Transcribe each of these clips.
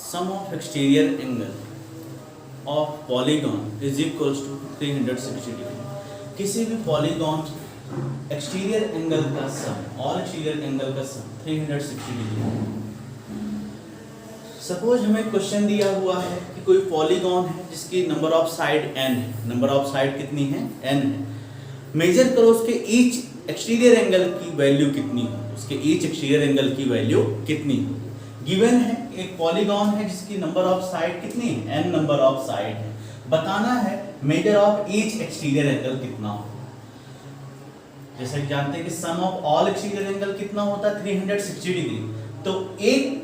sum of exterior angle of polygon is equals to 360 degree. किसी भी polygon exterior angle का सम और exterior angle का सम 360 डिग्री। सपोज हमें क्वेश्चन दिया हुआ है कि कोई पॉलीगॉन है जिसकी नंबर ऑफ साइड n है। नंबर ऑफ साइड कितनी है? n है। मेजर करो उसके ईच एक्सटीरियर एंगल की वैल्यू कितनी हो, उसके ईच एक्सटीरियर एंगल की वैल्यू कितनी हो। गिवन है एक पॉलीगॉन है जिसकी नंबर ऑफ साइड कितनी है? n नंबर ऑफ साइड है। बताना है major of each exterior angle कितना हो। जैसे कि जानते हैं कि सम ऑफ ऑल एक्सटीरियर एंगल कितना होता है? 360 डिग्री। तो एक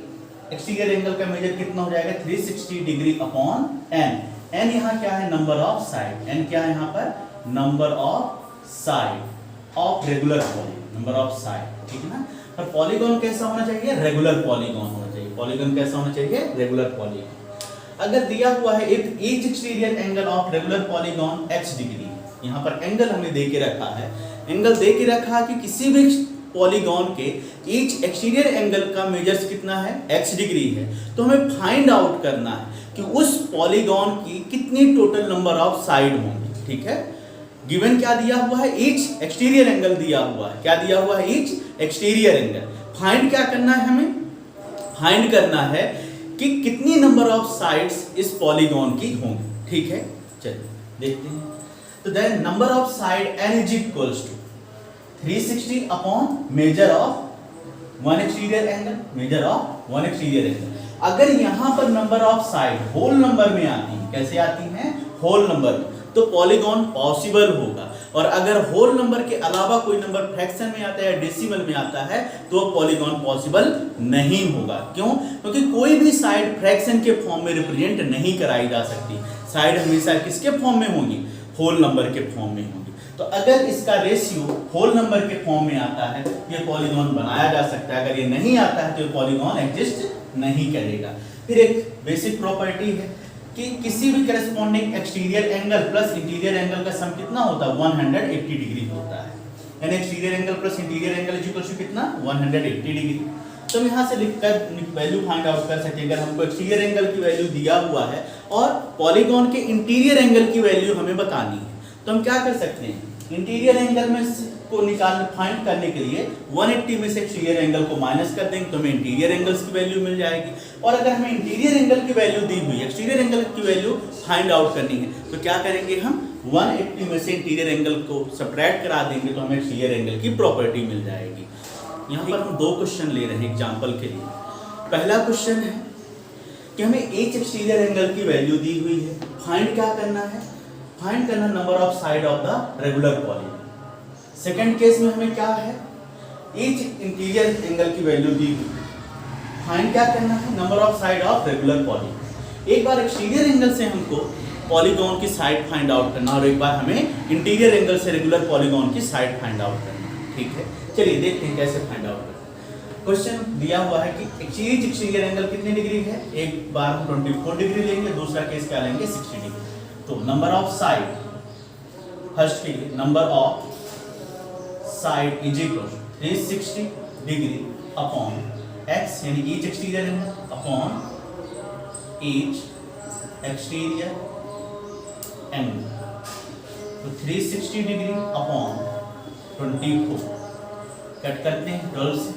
एक्सटीरियर एंगल का मेजर कितना हो जाएगा? 360 डिग्री अपॉन n। n यहाँ क्या है? Number of side. n क्या है यहाँ पर? Number of side of regular polygon, number of side, ठीक है ना। पर पॉलीगॉन कैसा होना चाहिए? रेगुलर पॉलीगॉन होना चाहिए। पॉलीगॉन कैसा होना चाहिए? Regular polygon. अगर दिया हुआ है if each exterior angle of regular polygon x degree, यहाँ पर एंगल हमने दे के रखा है, एंगल दे के रखा कि किसी भी पॉलीगॉन के ईच एक्सटीरियर एंगल का मेजर्स कितना है? x डिग्री है। तो हमें फाइंड आउट करना है कि उस पॉलीगॉन की कितनी टोटल नंबर ऑफ साइड होंगी, ठीक है। गिवन क्या दिया हुआ है? ईच एक्सटीरियर एंगल दिया हुआ है। क्या दिया हुआ है? Each exterior angle. फाइंड क्या करना है हमें? फाइंड करना है कि कितनी नंबर ऑफ साइड्स इस पॉलीगॉन की होंगी, ठीक है। चलिए देखते हैं। तो then number of side n is equals to 360 upon measure of one exterior angle, measure of one exterior angle. अगर यहां पर number of side whole number में आती है, कैसे आती हैं? होल नंबर में, तो पॉलीगॉन पॉसिबल होगा। और अगर होल नंबर के अलावा कोई नंबर फ्रैक्शन में आता है, डेसिमल में आता है, तो पॉलीगॉन पॉसिबल नहीं होगा। क्यों? क्योंकि कोई भी साइड फ्रैक्शन के फॉर्म में रिप्रेजेंट नहीं कराई जा सकती। साइड हमेशा किसके फॉर्म में होंगी? होल नंबर के फॉर्म में होंगी। तो अगर इसका रेशियो होल नंबर के फॉर्म में आता है, ये पॉलीगॉन बनाया जा सकता है। अगर ये नहीं आता है तो ये पॉलीगॉन एग्जिस्ट नहीं करेगा। फिर एक बेसिक प्रॉपर्टी है कि किसी भी corresponding exterior angle plus interior angle का सम कितना होता है? 180 डिग्री होता है। यानी exterior angle plus interior angle is equal to कितना? 180 डिग्री। तो हम यहाँ से लिखकर वैल्यू फाइंड आउट कर सकते हैं। अगर हमको एक्सटीरियर एंगल की वैल्यू दिया हुआ है और पॉलीगॉन के इंटीरियर एंगल की वैल्यू हमें बतानी है, तो हम क्या कर सकते हैं? इंटीरियर एंगल में को निकालने फाइंड करने के लिए 180 में से एक्सटीरियर एंगल को माइनस कर देंगे तो हमें इंटीरियर एंगल्स की वैल्यू मिल जाएगी। और अगर हमें इंटीरियर एंगल की वैल्यू दी हुई है, एक्सटीरियर एंगल की वैल्यू फाइंड आउट करनी है, तो क्या करेंगे? हम 180 में से इंटीरियर एंगल को सब्ट्रैक्ट करा देंगे तो हमें एक्सटीरियर एंगल की प्रॉपर्टी मिल जाएगी। यहाँ पर हम दो क्वेश्चन ले रहे हैं एग्जाम्पल के लिए। पहला क्वेश्चन है कि हमें ईच एक्सटीरियर एंगल की वैल्यू दी हुई है। फाइंड क्या करना है? फाइंड करना number of side of the regular polygon. Second case में हमें क्या है? ईच इंटीरियर एंगल की वैल्यू दी हुई है। फाइंड क्या करना है? Number of side of regular polygon. एक बार एक्सटीरियर एंगल से हमको पॉलीगॉन की साइड फाइंड आउट करना और एक बार हमें इंटीरियर एंगल से रेगुलर पॉलीगॉन की साइड फाइंड आउट करना, ठीक है। चलिए देखते हैं कैसे फाइंड आउट करते हैं। क्वेश्चन दिया हुआ है कि ईच एक्सटीरियर एंगल कितनी डिग्री है? एक बार हम 24 डिग्री लेंगे, दूसरा केस क्या लेंगे? 60 डिग्री। तो नंबर ऑफ साइड, फर्स्ट के लिए number of side is equal 360 degree upon x यानी each exterior angle upon each exterior angle. तो 360 डिग्री अपॉन 24 कट करते हैं 12 से,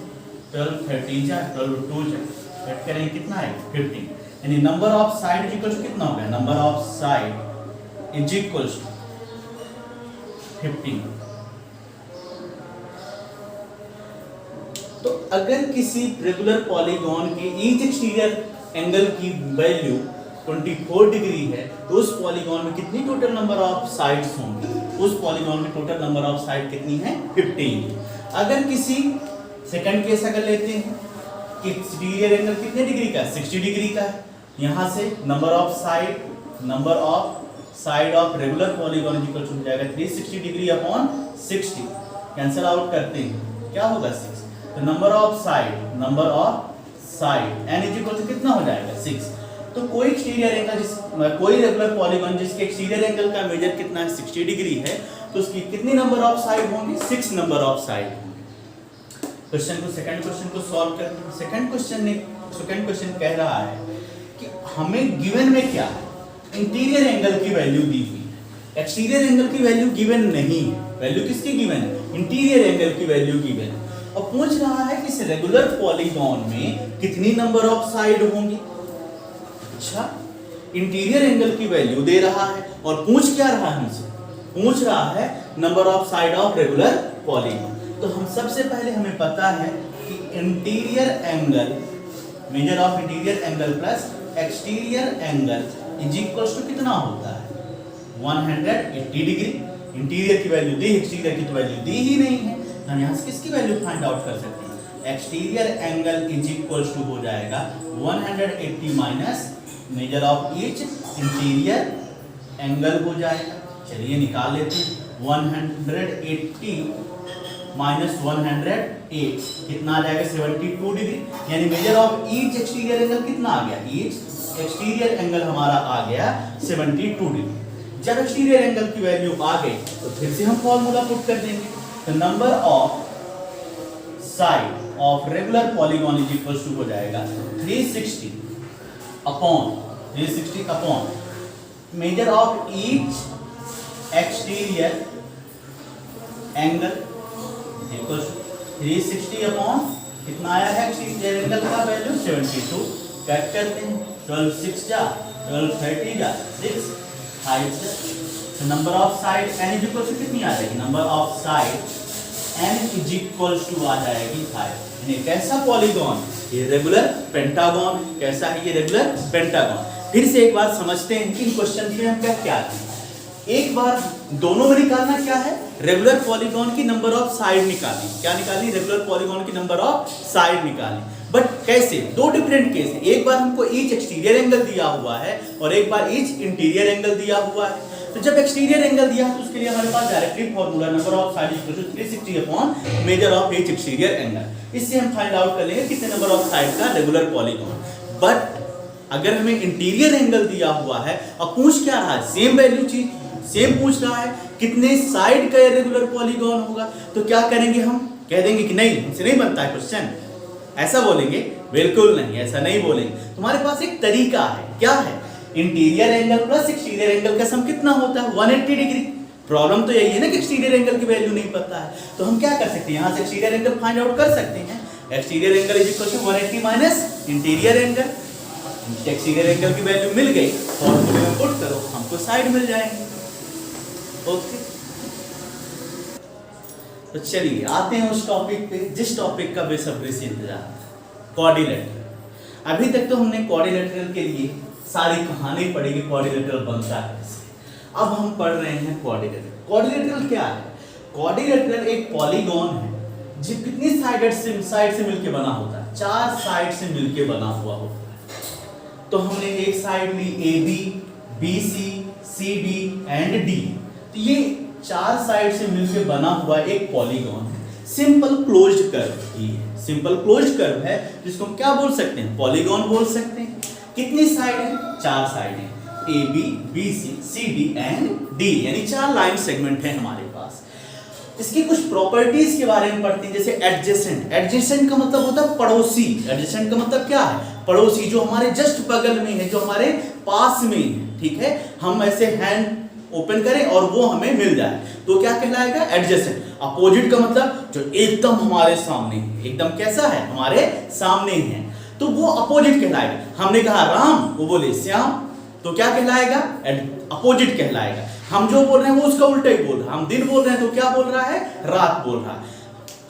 12 13 जा 12 2 जा, कट करेंगे कितना है? 15। यानी number of side is equal to कितना हो गया? Number of side is equal to 15। तो अगर किसी रेगुलर पॉलीगॉन के ईच एक्सटीरियर एंगल की वैल्यू 24 डिग्री है तो उस पॉलीगॉन में कितनी टोटल नंबर ऑफ साइड्स होंगी? उस पॉलीगॉन में टोटल नंबर ऑफ साइड कितनी है? 15। अगर किसी सेकंड केस अगर लेते हैं कि एक्सटीरियर एंगल कितने डिग्री का? 60 डिग्री का है। यहाँ से number of side of regular polygon equal हो जाएगा 360 डिग्री अपॉन 60। कैंसिल आउट करते हैं, क्या होगा? 6। तो number of side n is equal to कितना हो जाएगा? 6। तो कोई एक्सटीरियर एंगल कोई रेगुलर पॉलीगॉन जिसके एक्सटीरियर एंगल का मेजर कितना है? 60 डिग्री है, तो उसकी कितनी नंबर ऑफ साइड होंगी? 6 नंबर ऑफ साइड होंगी। सेकंड क्वेश्चन को सॉल्व करते हैं। सेकंड क्वेश्चन कह रहा है कि हमें गिवन में क्या है, इंटीरियर एंगल की वैल्यू दी हुई है, एक्सटीरियर एंगल की वैल्यू गिवन नहीं है। वैल्यू किसकी गिवन है? इंटीरियर एंगल की वैल्यू गिवन है। और पूछ रहा है कि इस रेगुलर पॉलीगॉन में कितनी नंबर ऑफ साइड होंगी। अच्छा, इंटीरियर एंगल की वैल्यू दे रहा है और पूछ क्या रहा है हमसे? पूछ रहा है number of side of regular polygon. तो हम सबसे पहले हमें पता है कि interior angle, measure of interior angle plus exterior angle is equal to कितना होता है? 180 डिग्री। इंटीरियर की वैल्यू दी, एक्सटीरियर की तो वैल्यू दी ही नहीं है। हम यहाँ से किसकी वैल्यू फाइंड आउट कर सकते हैं? Exterior angle is equal to हो जाएगा 180 minus measure of each interior angle हो जाएगा। चलिए निकाल लेते हैं। 180 माइनस 108 कितना आ जाएगा? 72 डिग्री। यानी major of each exterior angle कितना आ गया? ईच एक्सटीरियर एंगल हमारा आ गया 72 डिग्री। जब एक्सटीरियर एंगल की वैल्यू आ गई तो फिर से हम फॉर्मूला पुट कर देंगे। तो number of side of regular polygon is equal to हो जाएगा 360 upon measure of each exterior angle equal 360 upon कितना आया है एक्सटीरियर एंगल का वैल्यू 72। कट करते हैं, 12 6 जा 12 30 जा 6 5 जा। Number of side n is equal to कितनी आ जाएगी? Number of side n is equal to आ जाएगी 5। यानी कैसा पॉलीगॉन? ये रेगुलर पेंटागन। कैसा है ये रेगुलर पेंटागन? फिर से एक बात समझते हैं कि इन क्वेश्चन में हम क्या हैं। एक बार दोनों में निकालना क्या है? रेगुलर पॉलीगॉन की नंबर ऑफ साइड निकाली। क्या निकाली? रेगुलर पॉलीगॉन की नंबर ऑफ साइड निकाली। बट कैसे? दो डिफरेंट केस है। एक बार हमको ईच एक्सटीरियर एंगल दिया हुआ है और एक बार ईच इंटीरियर एंगल दिया हुआ है। तो जब एक्सटीरियर एंगल दिया तो उसके लिए हमारे पास directly formula number of side equal to 360 upon measure of each exterior angle. इससे हम फाइंड आउट कर लेंगे कितने नंबर ऑफ साइड का रेगुलर पॉलीगॉन। बट अगर हमें इंटीरियर एंगल दिया हुआ है और पूछ क्या रहा है? सेम वैल्यू चीज सेम पूछ रहा है, कितने साइड का रेगुलर पॉलीगॉन होगा। तो क्या करेंगे? हम कह देंगे कि नहीं, हमसे नहीं बनता है क्वेश्चन, ऐसा बोलेंगे? बिल्कुल नहीं, ऐसा नहीं बोलेंगे। तुम्हारे पास एक तरीका है। क्या है? Interior angle plus exterior angle का सम कितना होता है? 180 डिग्री। प्रॉब्लम तो यही है ना कि एक्सटीरियर एंगल की वैल्यू नहीं पता है। तो हम क्या कर सकते हैं? यहाँ से एक्सटीरियर एंगल फाइंड आउट कर सकते हैं। Exterior angle is equal to 180 minus interior angle. Exterior angle की वैल्यू मिल गई, फॉर्मूले में पुट करो, हमको साइड मिल जाएंगे। ओके, तो चलिए आते हैं उस टॉपिक पे जिस टॉपिक का बेसब्री से इंतजार था, क्वाड्रिलेटरल। अभी तक तो हमने क्वाड्रिलेटरल के लिए सारी कहानी पढ़ी कि क्वाड्रिलेटरल बनता है कैसे। अब हम पढ़ रहे हैं क्वाड्रिलेटरल। क्वाड्रिलेटरल क्या है? क्वाड्रिलेटरल एक पॉलीगॉन है जो कितनी साइड से मिलके बना होता है? 4 साइड से मिलके बना हुआ होता है। तो हमने एक साइड ली AB, BC, CD and D। तो ये 4 साइड से मिलकर बना हुआ एक पॉलीगॉन है। सिंपल क्लोज्ड कर्व ही है। सिंपल क्लोज्ड कर्व है जिसको हम क्या बोल सकते हैं? पॉलीगॉन बोल सकते हैं। कितनी साइड है? 4 साइड है, AB, BC, CD and D, यानी 4 लाइन सेगमेंट है हमारे पास। इसकी कुछ प्रॉपर्टीज के बारे में पढ़ते हैं, जैसे एडजेसेंट। एडजेसेंट का मतलब होता है पड़ोसी। एडजेसेंट का मतलब क्या है? पड़ोसी, जो हमारे जस्ट बगल में है, जो हमारे पास में है। ठीक है, हम ऐसे हैंड ओपन करें और वो हमें मिल जाए तो क्या कहलाएगा? एडजेसेंट। अपोजिट का मतलब जो एकदम हमारे सामने है, एकदम कैसा है? हमारे सामने है, तो वो अपोजिट कहलाएगा। हमने कहा राम, वो बोले श्याम, तो क्या कहलाएगा? अपोजिट कहलाएगा। हम जो बोल रहे हैं वो उसका उल्टा ही बोल रहा है। हम दिन बोल रहे हैं तो क्या बोल रहा है? रात बोल रहा है।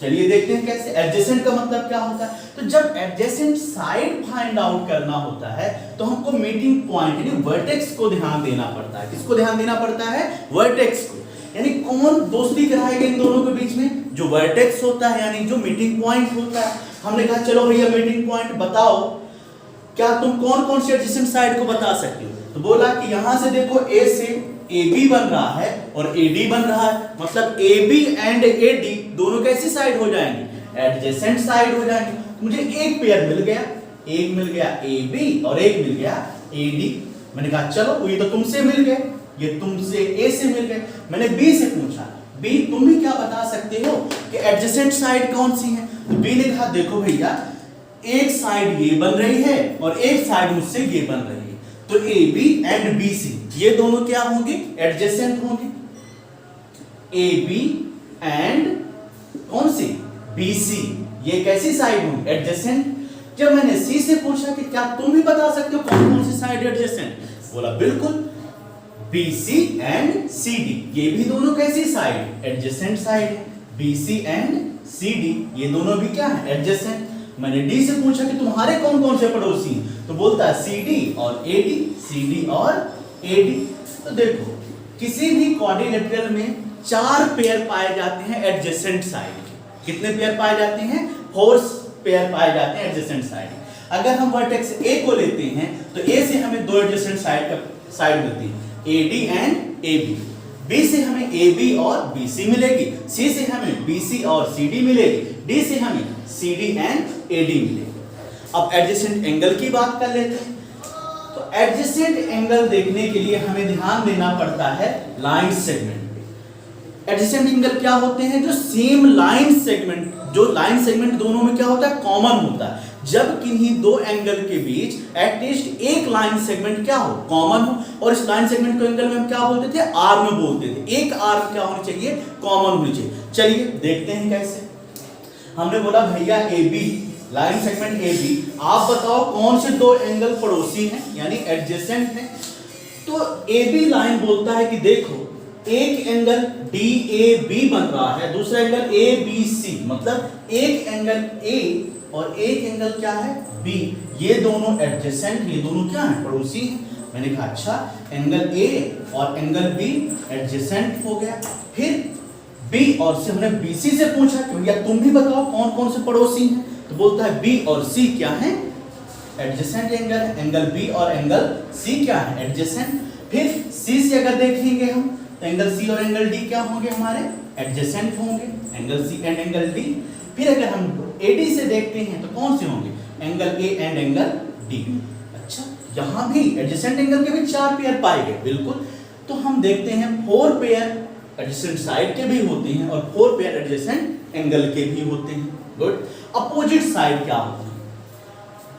चलिए देखते हैं कैसे। एडजेसेंट का मतलब क्या होता है? तो जब एडजेसेंट साइड फाइंड आउट करना होता है तो हमको मीटिंग पॉइंट यानी वर्टेक्स को ध्यान देना पड़ता है। किसको ध्यान देना पड़ता है? वर्टेक्स को। यानी कौन दोस्ती कराएगा इन दोनों के बीच में? जो वर्टेक्स होता है, यानी जो मीटिंग पॉइंट होता है। हमने कहा चलो भैया मीटिंग पॉइंट बताओ, क्या तुम कौन कौन से एडजेसेंट साइड को बता सकते हो? तो बोला कि यहां से देखो A से AB बन रहा है और AD बन रहा है, मतलब AB एंड AD दोनों कैसी साइड हो जाएंगे? एडजेसेंट साइड हो जाएंगे। मुझे एक पेयर मिल गया, एक मिल गया AB और एक मिल गया AD। मैंने कहा चलो ये तो तुमसे मिल गए, ये तुमसे A से मिल गए। मैंने B से पूछा, B तुम भी क्या बता सकते हो कि एडजेसेंट साइड कौन सी है? तो B ने कहा देखो भैया, एक साइड ये बन रही है और एक साइड मुझसे ये बन रही है। तो A B and B C ये दोनों क्या होंगे? एडजेसेंट होंगे। ए बी एंड कौन सी? बी सी ये कैसी साइड होंगी? एडजेसेंट। जब मैंने सी से पूछा कि क्या तुम भी बता सकते हो कौन कौन सी साइड एडजेसेंट, बोला बिल्कुल, B C and C D ये भी दोनों कैसी साइड? एडजेसेंट साइड है। B C and C D ये दोनों भी क्या है? एडजेसेंट। मैंने डी से पूछा कि तुम्हारे कौन कौन से पड़ोसी हैं, तो बोलता है सी डी और ए डी, सी डी और ए डी। तो देखो किसी भी क्वाड्रिलेटरल में 4 पेयर पाए जाते हैं एडजेसेंट साइड के। कितने पेयर पाए जाते हैं? 4 पेयर पाए जाते हैं एडजेसेंट साइड। अगर हम वर्टेक्स ए को लेते हैं तो ए से हमें 2 एडजेसेंट साइड मिलती है, A D and A B. B से हमें ए बी और बी सी मिलेगी, सी से हमें बी सी और सी डी मिलेगी, डी से हमें C D and A D मिलेगी। अब एडजेसेंट एंगल की बात कर लेते हैं। तो एडजेसेंट एंगल देखने के लिए हमें ध्यान देना पड़ता है लाइन सेगमेंट पे। एडजेसेंट एंगल क्या होते हैं? जो सेम लाइन सेगमेंट, जो लाइन सेगमेंट दोनों में क्या होता है? कॉमन होता है। जब किन्हीं दो एंगल के बीच एटलीस्ट एक लाइन सेगमेंट क्या हो? कॉमन हो। और इस लाइन सेगमेंट को एंगल में हम क्या बोलते थे? आर्म बोलते थे। एक आर्म क्या होनी चाहिए? कॉमन होनी चाहिए। चलिए देखते हैं कैसे। हमने बोला भैया A B, line segment A B, आप बताओ कौन से 2 एंगल पड़ोसी हैं यानी एडजेसेंट हैं। तो ए बी लाइन बोलता है कि देखो एक एंगल डी ए बी बन रहा है, दूसरा एंगल ए बी सी, मतलब एक एंगल ए और एक एंगल क्या है? बी। ये दोनों एडजेसेंट, ये दोनों क्या है? पड़ोसी हैं। मैंने कहा अच्छा, एंगल ए और एंगल बी एडजेसेंट हो गया। फिर बी और सी, हमने बी सी से पूछा कि भैया तुम भी बताओ कौन कौन से पड़ोसी हैं, तो बोलता है बी और सी क्या है? एडजेसेंट एंगल है। एंगल बी और एंगल सी क्या है? एडजेसेंट। फिर सी से अगर देखेंगे हम तो एंगल सी और एंगल डी क्या होंगे? हमारे एडजेसेंट होंगे, angle C and angle D. फिर अगर हम एडी से देखते हैं तो कौन से होंगे? Angle A and angle D. अच्छा, यहां भी एडजेसेंट एंगल के भी 4 पेयर पाए गए, बिल्कुल। तो हम देखते हैं 4 पेयर एडजेसेंट साइड के भी होते हैं और 4 पेयर एडजेसेंट एंगल के भी होते हैं। गुड। अपोजिट साइड क्या होती है?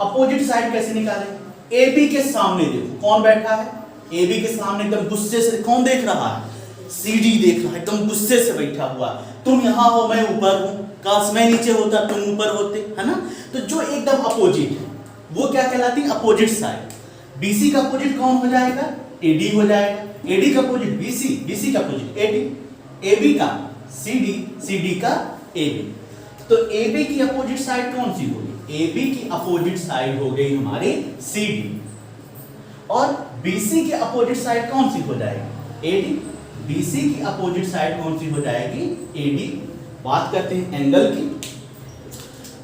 अपोजिट साइड कैसे निकालें? ए बी के सामने देखो कौन बैठा है? ए बी के सामने एकदम गुस्से से कौन देख रहा है? सी डी देख रहा है, एकदम गुस्से से बैठा हुआ। तुम यहां हो, मैं ऊपर हूं, काश मैं नीचे होता तुम ऊपर होते, है ना? तो जो एकदम अपोजिट है वो क्या कहलाती है? Opposite side. बीसी का अपोजिट कौन हो जाएगा? एडी हो जाएगा। एडी का अपोजिट बीसी, बीसी का अपोजिट एडी, एबी का सीडी, सीडी का एबी। तो एबी की अपोजिट साइड कौन सी होगी? एबी की अपोजिट साइड हो गई हमारी सीडी। और बीसी की अपोजिट साइड कौन सी हो जाएगी? एडी। बीसी की अपोजिट साइड कौन सी हो जाएगी? एडी। बात करते हैं एंगल की।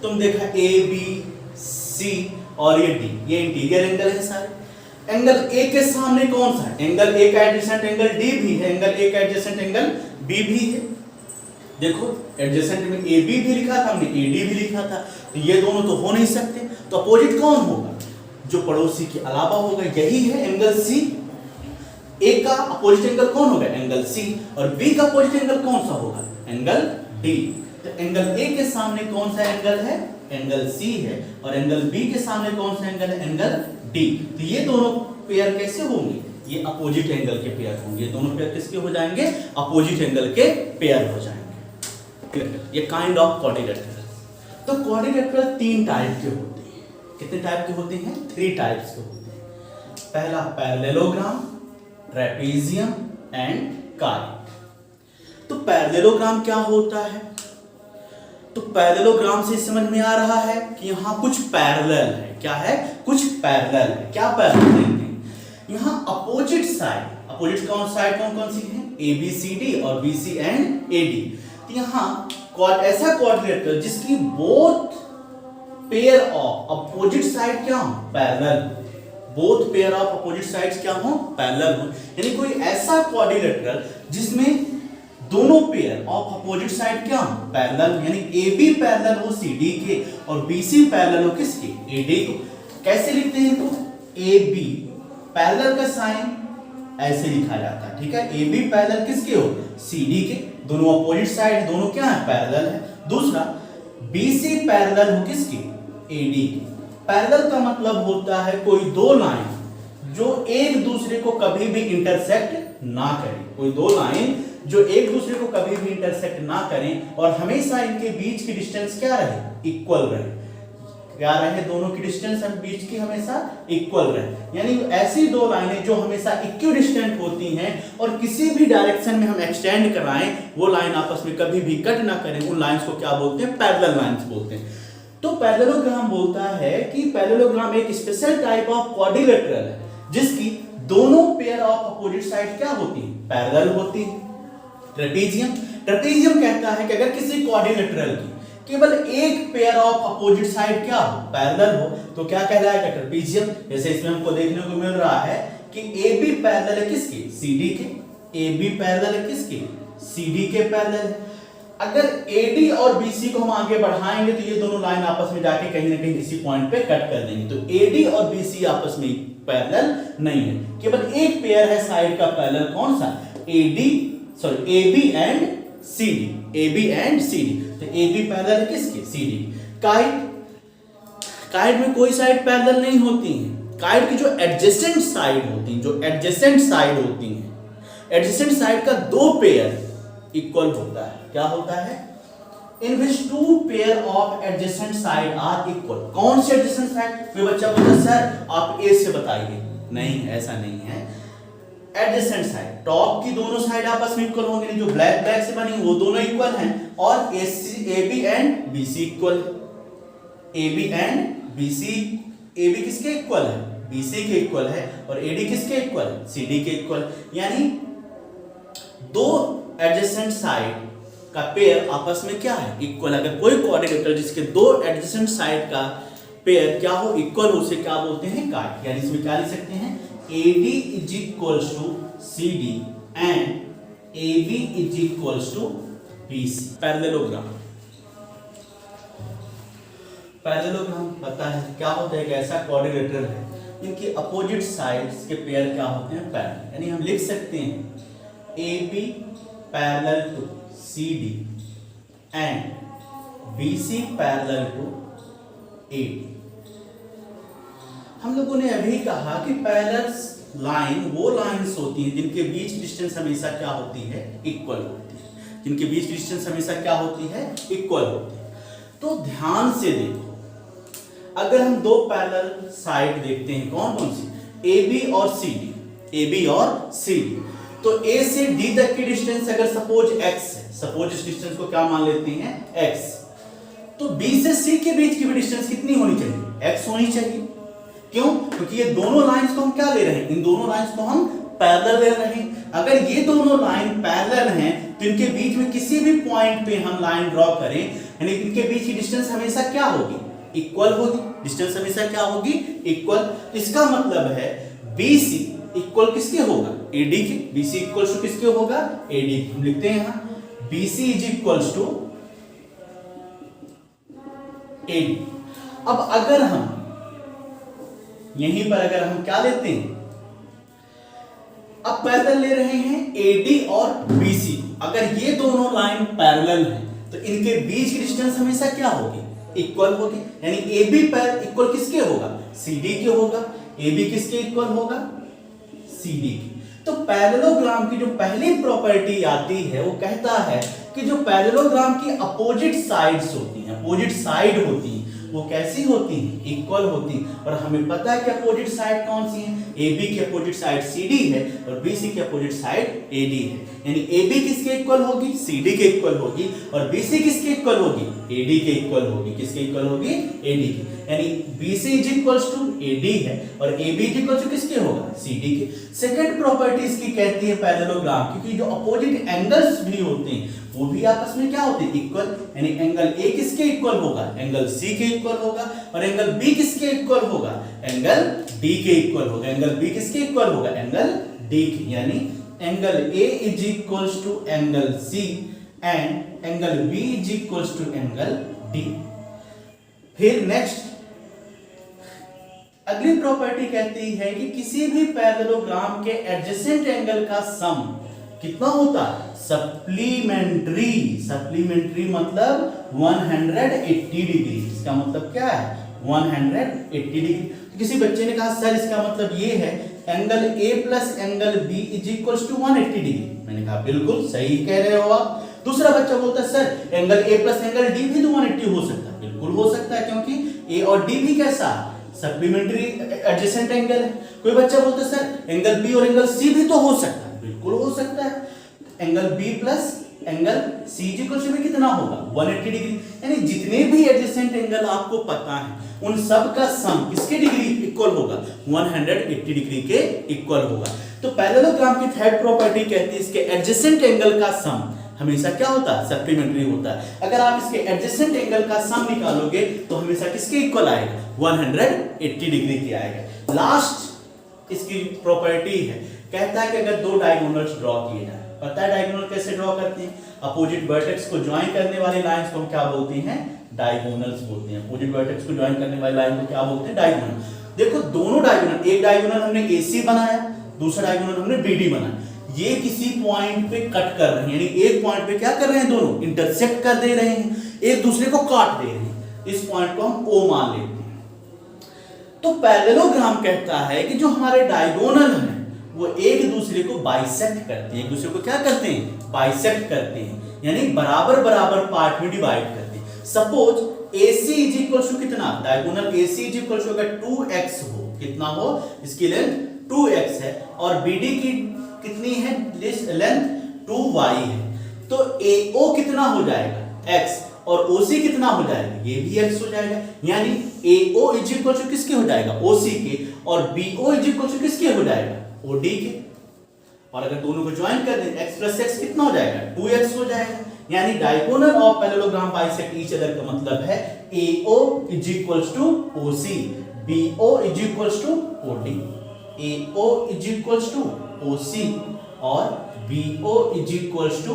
तुम देखा ए बी सी और ये डी, ये इंटीरियर एंगल है सारे। एंगल ए के सामने कौन सा है? एंगल ए का एडजेसेंट एंगल डी भी है, एंगल ए का एडजेसेंट एंगल बी भी है। देखो एडजेसेंट में ए बी भी लिखा था हमने, ए डी भी लिखा था, तो ये दोनों तो हो नहीं सकते। तो अपोजिट कौन होगा? जो पड़ोसी के अलावा होगा, यही है एंगल सी। ए का अपोजिट एंगल कौन होगा? Angle C. और बी का अपोजिट एंगल कौन सा होगा? Angle D. तो एंगल ए के सामने कौन सा एंगल है? एंगल सी है। और एंगल बी के सामने कौन सा एंगल है? Angle D. तो ये दोनों पेयर कैसे होंगे? ये अपोजिट एंगल के पेयर होंगे। दोनों पेयर किसके हो जाएंगे? अपोजिट एंगल के पेयर हो जाएंगे। ये काइंड ऑफ क्वाड्रिलेटरल। तो क्वाड्रिलेटरल 3 टाइप के होते हैं। कितने टाइप के होते हैं? 3 टाइप्स के होते हैं। पहला पैरेललोग्राम, ट्रेपेजियम एंड काइट। तो पैरेललोग्राम क्या होता है? तो पैरेललोग्राम से समझ में आ रहा है कि यहाँ कुछ पैरेलल है। क्या है? कुछ पैरेलल है। क्या पैरेलल है? यहाँ अपोजिट साइड, अपोजिट कौन साइड कौन कौन सी है? ए बी सी डी और B C and A D. तो यहाँ ऐसा क्वाड्रिलेटरल जिसकी both pair of opposite side क्या हो? Parallel. Both pair of opposite sides क्या हो? पैरेलल हो। यानी कोई ऐसा क्वाड्रिलेटरल जिसमें दोनों पेयर ऑफ अपोजिट साइड क्या हो? पैरेलल। यानी ए बी पैरेलल हो सी डी के और बी सी पैरेलल हो किसके? ए डी को। कैसे लिखते हैं तो? ए बी पैरेलल का साइन ऐसे लिखा जाता है, ठीक है? ए बी पैरेलल किसके हो? सी डी के। दोनों अपोजिट साइड, दोनों क्या है? पैरेलल है। दूसरा बी सी पैरेलल हो किसके? ए डी के। पैरेलल का मतलब होता है कोई दो लाइन जो एक दूसरे को कभी भी इंटरसेक्ट ना करें, कोई दो लाइन जो एक दूसरे को कभी भी इंटरसेक्ट ना करें और हमेशा इनके बीच की डिस्टेंस क्या रहे, इक्वल रहे, क्या रहे, दोनों की डिस्टेंस हम बीच की हमेशा इक्वल रहे। यानी ऐसी दो लाइनें जो हमेशा इक्विडिस्टेंट होती हैं और किसी भी डायरेक्शन में हम एक्सटेंड कराएं, वो लाइन आपस में कभी भी कट ना करें, उन लाइंस को क्या बोलते हैं, पैरेलल लाइंस बोलते हैं। तो पैरेललोग्राम बोलता है कि पैरेललोग्राम एक स्पेशल टाइप ऑफ क्वाड्रिलेटरल है जिसकी दोनों पेयर ऑफ अपोजिट साइड क्या होती है, पैरेलल होती है। ट्रेपेजियम कहता है कि अगर किसी क्वाड्रिलेटरल की केवल एक पेयर ऑफ अपोजिट साइड क्या हो, पैरेलल हो, तो क्या कहलाएगा, ट्रेपेजियम। जैसे इसमें हमको देखने को मिल रहा है कि AB पैरेलल है किसके, CD के, AB पैरेलल है किसके, CD के पैरेलल है। अगर AD और BC को हम आगे बढ़ाएंगे तो ये दोनों लाइन आपस में जाके कहीं ना कहीं किसी पॉइंट पे कट कर देंगे, तो AD और BC आपस में पैरेलल नहीं है, केवल एक पेयर है साइड का पैरेलल, कौन सा, AB and CD, AB and CD। तो AB पैरेलल है किसके, CD। काइट में कोई साइड पैरेलल नहीं होती है, काइट की जो एडजेसेंट साइड होती है, एडजेसेंट साइड का दो पेयर इक्वल होता है, क्या होता है, in which two pair of adjacent side are equal. कौन सी एडजेसेंट साइड, कोई बच्चा बोलता सर आप ए से बताइए, नहीं ऐसा नहीं है। एडजेसेंट साइड, टॉप की दोनों साइड आपस में इक्वल होंगे, जो ब्लैक से बनी वो दोनों इक्वल हैं, और AB and BC equal, AB and BC, AB किसके इक्वल है, BC के इक्वल है, और AD किसके इक्वल है, CD के इक्वल। यानी दो एडजेसेंट साइड का पेयर आपस में क्या है, इक्वल। अगर कोई क्वाड्रिलेटरल जिसके दो एडजेसेंट साइड का पेयर क्या हो, इक्वल, उसे क्या बोलते हैं, काट। यानी इसमें क्या लिख सकते हैं, AD is equals to CD and AB is equals to BC। Parallelogram पता है क्या होता है, कि ऐसा क्वाड्रिलेटरल है इनकी अपोजिट साइड्स के पेयर क्या होते हैं, पैरेलल। यानी हम लिख सकते हैं AB parallel to CD and BC parallel to AD। हम लोगों ने अभी कहा कि पैरेलल लाइन वो लाइंस होती हैं जिनके बीच डिस्टेंस हमेशा क्या होती है, इक्वल होती है, जिनके बीच डिस्टेंस हमेशा क्या होती है, इक्वल होती है। तो ध्यान से देखो, अगर हम दो पैरेलल साइड देखते हैं, कौन कौन सी, AB और CD, तो A से D तक की डिस्टेंस अगर सपोज x है, सपोज इस डिस्टेंस को क्या मान लेते हैं, x, तो B से C के बीच की भी डिस्टेंस कितनी होनी चाहिए, x होनी चाहिए। क्यों, क्योंकि ये दोनों लाइंस को हम क्या ले रहे हैं, इन दोनों लाइंस को हम पैरेलल ले रहे हैं। अगर ये दोनों लाइन पैरेलल हैं तो इनके बीच में किसी भी पॉइंट पे हम लाइन ड्रॉ करें, यानी इनके बीच की डिस्टेंस हमेशा क्या होगी, इक्वल होगी, डिस्टेंस हमेशा क्या होगी, इक्वल। इसका मतलब है BC इक्वल किसके होगा, AD के, BC इक्वल टू किसके होगा, AD। हम लिखते हैं यहां BC is equal to AD। अब अगर हम यहीं पर अगर हम क्या लेते हैं, अब पैरेलल ले रहे हैं AD और BC, अगर ये दोनों लाइन पैरेलल हैं तो इनके बीच की डिस्टेंस हमेशा क्या होगी, इक्वल होगी। यानी AB पर इक्वल किसके होगा, CD के होगा, AB किसके इक्वल होगा, CD की। तो पैरेललोग्राम की जो पहली प्रॉपर्टी आती है वो कहता है कि जो पैरेललोग्राम की अपोजिट साइड्स होती हैं, अपोजिट साइड होती हैं, वो कैसी होती हैं, इक्वल होती हैं। और हमें पता है कि अपोजिट साइड कौन सी है, AB की अपोजिट साइड CD है और BC की अपोजिट साइड AD है। यानी AB किसके इक्वल होगी, CD के इक्वल होगी, और BC किसके इक्वल होगी, AD के इक्वल होगी। किसके इक्वल होगी, AD के। यानी BC is equals to AD है और AB इज इक्वल टू किसके होगा, CD के। सेकंड प्रॉपर्टी इसकी कहती है पैरेललोग्राम, क्योंकि जो अपोजिट एंगल्स भी होते हैं वो भी आपस में क्या होते हैं, इक्वल। यानी एंगल A किसके इक्वल होगा, एंगल C के इक्वल होगा, और एंगल B किसके इक्वल होगा, एंगल D के इक्वल होगा। एंगल B किसके इक्वल होगा, एंगल D के। यानी angle A is equals to angle C and angle B is equals to angle D। फिर नेक्स्ट अगली प्रॉपर्टी कहती है कि किसी भी पैरेललोग्राम के एडजेसेंट एंगल का सम कितना होता है, सप्लीमेंट्री। सप्लीमेंट्री मतलब 180 डिग्री। इसका मतलब क्या है, 180 डिग्री। किसी बच्चे ने कहा सर इसका मतलब ये है angle A plus angle B is equal to 180 degree. मैंने कहा बिल्कुल सही कह रहे हो आप। दूसरा बच्चा बोलता है sir angle A plus angle D भी तो 180 हो सकता है। बिल्कुल हो सकता है, क्योंकि ए और डी भी कैसा सप्लीमेंट्री एडजेसेंट एंगल है। कोई बच्चा बोलता है सर एंगल बी और एंगल सी भी तो हो सकता है। बिल्कुल हो सकता है। Angle B plus angle C equal to कितना होगा 180 डिग्री। यानी जितने भी एडजेसेंट एंगल आपको पता है उन सब का सम किसके डिग्री इक्वल होगा 180 डिग्री के इक्वल होगा। तो पैरेललोग्राम की थर्ड प्रॉपर्टी कहती है इसके एडजेसेंट एंगल का सम हमेशा क्या होता है सप्लीमेंट्री होता है। अगर आप इसके एडजेसेंट एंगल का सम निकालोगे तो हमेशा किसके इक्वल आएगा 180 डिग्री की आएगा। लास्ट इसकी प्रॉपर्टी है, कहता है कि अगर दो डायगोनल्स ड्रॉ किए जाए, पता है डायगोनल कैसे ड्रॉ करते हैं, अपोजिट वर्टेक्स को ज्वाइन करने वाली लाइंस को हम क्या बोलते हैं डायगोनल्स बोलते हैं। अपोजिट वर्टेक्स को ज्वाइन करने वाली लाइन को क्या बोलते हैं डायगोनल। देखो दोनों डायगोनल, एक डायगोनल हमने AC बनाया, दूसरा डायगोनल हमने BD बनाया, ये किसी पॉइंट पे कट कर रहे हैं, यानी एक पॉइंट पे क्या कर रहे हैं दोनों इंटरसेक्ट कर दे रहे हैं, एक दूसरे को काट दे रहे हैं। इस पॉइंट को हम O मान लेते हैं। तो पैरेललोग्राम कहता है कि जो हमारे डायगोनल हैं वो एक दूसरे को बाइसेक्ट करते हैं, एक दूसरे को क्या करते हैं बाइसेक्ट करते हैं, यानी बराबर बराबर पार्ट में डिवाइड करते हैं। Suppose AC is equal to कितना, diagonal AC is equal to अगर 2x हो, कितना हो इसकी लेंथ 2x है और BD की कितनी है लेंथ 2y है, तो AO कितना हो जाएगा x और OC कितना हो जाएगा ये भी x हो जाएगा। यानी AO इज इक्वल टू किसके हो जाएगा OC के और BO इज इक्वल टू किसके हो जाएगा OD के। और अगर दोनों को ज्वाइन कर दें x प्लस x कितना हो जाएगा 2x हो जाएगा। यानी diagonal of parallelogram bisect each other का मतलब है AO is equals to OC, BO is equals to OD, AO is equals to OC और BO is equals to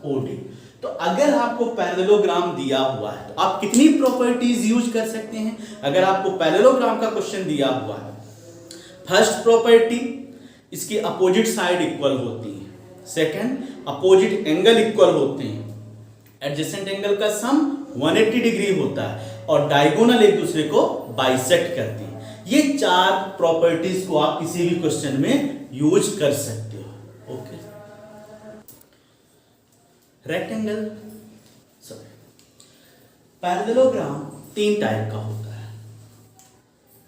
OD। तो अगर आपको पैरेललोग्राम दिया हुआ है तो आप कितनी प्रॉपर्टीज यूज कर सकते हैं। अगर आपको पैरेललोग्राम का क्वेश्चन दिया हुआ है, फर्स्ट प्रॉपर्टी इसकी अपोजिट साइड इक्वल होती है, सेकंड अपोजिट एंगल इक्वल होते हैं, एडजेसेंट एंगल का सम 180 डिग्री होता है और डायगोनल एक दूसरे को बाइसेक्ट करती है। ये चार प्रॉपर्टीज को आप किसी भी क्वेश्चन में यूज कर सकते हो। ओके, रेक्टेंगल पैरेललोग्राम तीन टाइप का होता है।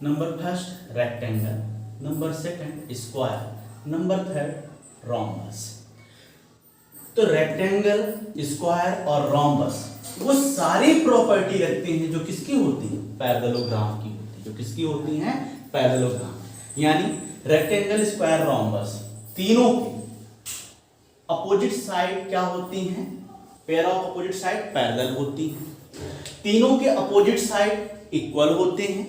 Number first rectangle, number second square, number third rhombus. तो रेक्टेंगल, स्क्वायर और रोम्बस वो सारी प्रॉपर्टी रखते हैं जो किसकी होती है पैरेललोग्राम की होती है, जो किसकी होती हैं पैरेललोग्राम। यानी रेक्टेंगल, स्क्वायर, रोम्बस तीनों की अपोजिट साइड क्या होती हैं, pair of opposite side parallel होती हैं, तीनों के अपोजिट साइड इक्वल होते हैं,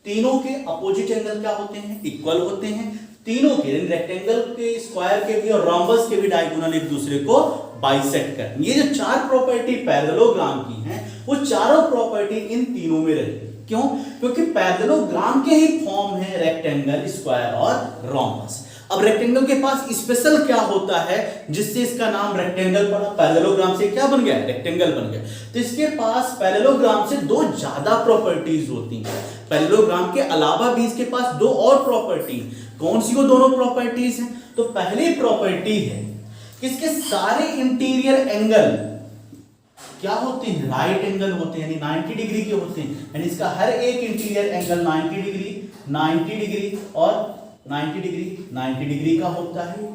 तीनों के अपोजिट एंगल क्या होते हैं इक्वल होते हैं, तीनों के रेक्टेंगल के, स्क्वायर के भी और रोम्बस के भी डायगोनल एक दूसरे को बाइसेक्ट करते हैं। ये जो चार प्रॉपर्टी पैरेललोग्राम की हैं वो चारों प्रॉपर्टी इन तीनों में रहती है। क्यों? क्योंकि पैरेललोग्राम के ही फॉर्म है रेक्टेंगल, स्क्वायर और रोम्बस। अब रेक्टेंगल के पास स्पेशल क्या होता है जिससे इसका नाम रेक्टेंगल पड़ा, पैरेललोग्राम से क्या बन गया रेक्टेंगल बन गया। तो इसके पास पैरेललोग्राम से दो ज्यादा प्रॉपर्टीज होती हैं। पैरेललोग्राम के अलावा भी इसके पास दो और प्रॉपर्टी, कौन सी वो दोनों प्रॉपर्टीज हैं? तो पहली प्रॉपर्टी है कि इसके सारे इंटीरियर एंगल क्या होते हैं राइट एंगल होते हैं, यानी 90 डिग्री के होते हैं। यानी इसका हर एक इंटीरियर एंगल 90 डिग्री, 90 डिग्री और 90 डिग्री, 90 डिग्री का होता है।